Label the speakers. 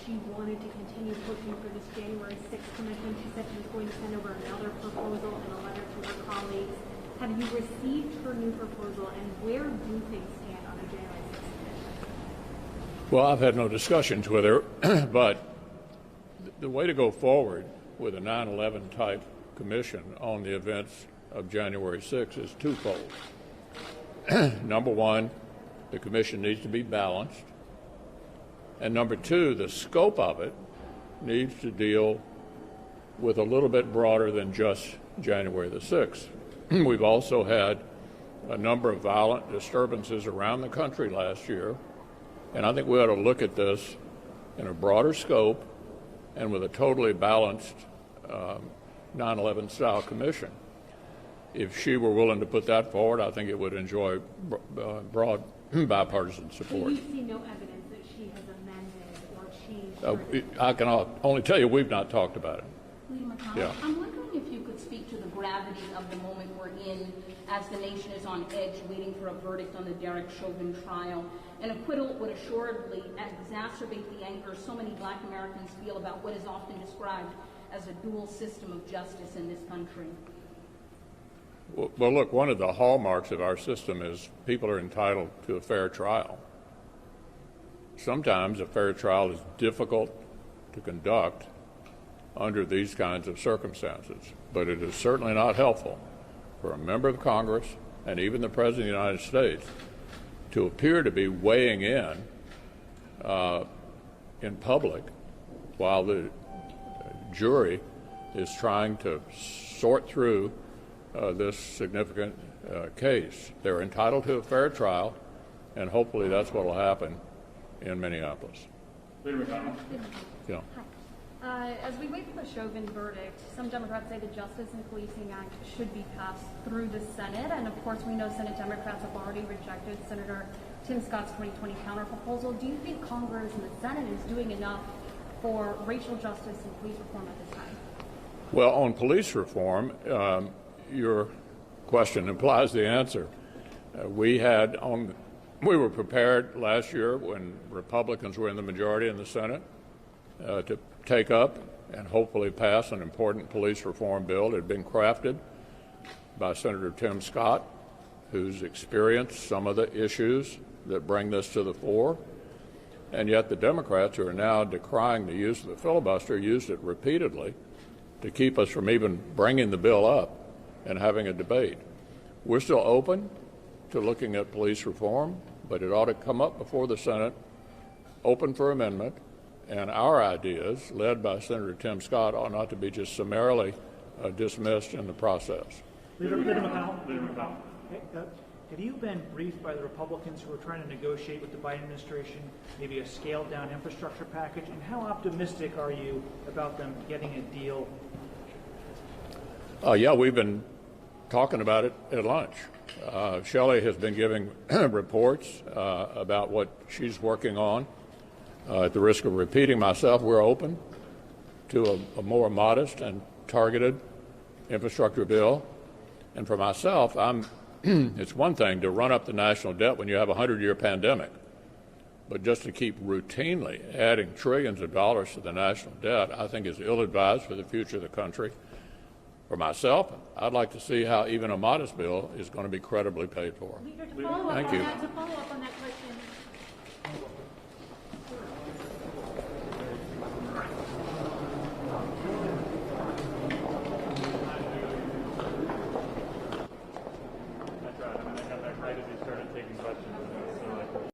Speaker 1: she wanted to continue pushing for this January 6th commission. She said she was going to send over another proposal and a letter to her colleagues. Have you received her new proposal, and where do things stand on a January 6th commission?
Speaker 2: Well, I've had no discussions with her, but the way to go forward with a 9/11 type commission on the events of January 6th is twofold. Number one, the commission needs to be balanced. And number two, the scope of it needs to deal with a little bit broader than just January the 6th. We've also had a number of violent disturbances around the country last year, and I think we ought to look at this in a broader scope and with a totally balanced 9/11 style commission. If she were willing to put that forward, I think it would enjoy broad bipartisan support.
Speaker 1: So you see no evidence that she has amended or changed?
Speaker 2: I can only tell you we've not talked about it.
Speaker 3: Leader McConnell,
Speaker 2: Yeah.
Speaker 3: I'm wondering if you could speak to the gravity of the moment we're in as the nation is on edge waiting for a verdict on the Derek Chauvin trial. An acquittal would assuredly exacerbate the anger so many Black Americans feel about what is often described as a dual system of justice in this country.
Speaker 2: Well, look, one of the hallmarks of our system is people are entitled to a fair trial. Sometimes a fair trial is difficult to conduct under these kinds of circumstances, but it is certainly not helpful for a member of Congress and even the President of the United States to appear to be weighing in public while the jury is trying to sort through this significant case. They're entitled to a fair trial, and hopefully that's what will happen in Minneapolis.
Speaker 4: Leader McConnell.
Speaker 2: Yeah.
Speaker 1: As we wait for the Chauvin verdict, some Democrats say the Justice and Policing Act should be passed through the Senate, and of course we know Senate Democrats have already rejected Senator Tim Scott's 2020 counterproposal. Do you think Congress and the Senate is doing enough for racial justice and police reform at this time?
Speaker 2: Well, on police reform, your question implies the answer. We were prepared last year when Republicans were in the majority in the Senate to take up and hopefully pass an important police reform bill. It had been crafted by Senator Tim Scott, who's experienced some of the issues that bring this to the fore. And yet the Democrats, who are now decrying the use of the filibuster, used it repeatedly to keep us from even bringing the bill up and having a debate. We're still open to looking at police reform, but it ought to come up before the Senate, open for amendment, and our ideas, led by Senator Tim Scott, ought not to be just summarily dismissed in the process.
Speaker 4: Leader McConnell. Leader McConnell.
Speaker 5: Have you been briefed by the Republicans who are trying to negotiate with the Biden administration maybe a scaled-down infrastructure package? And how optimistic are you about them getting a deal?
Speaker 2: Yeah, we've been talking about it at lunch. Shelley has been giving reports about what she's working on. At the risk of repeating myself, we're open to a more modest and targeted infrastructure bill. And for myself, it's one thing to run up the national debt when you have a 100-year pandemic, but just to keep routinely adding trillions of dollars to the national debt, I think is ill-advised for the future of the country. For myself, I'd like to see how even a modest bill is going to be credibly paid for.
Speaker 1: Leader, to follow up
Speaker 2: Thank
Speaker 1: on
Speaker 2: you.
Speaker 1: that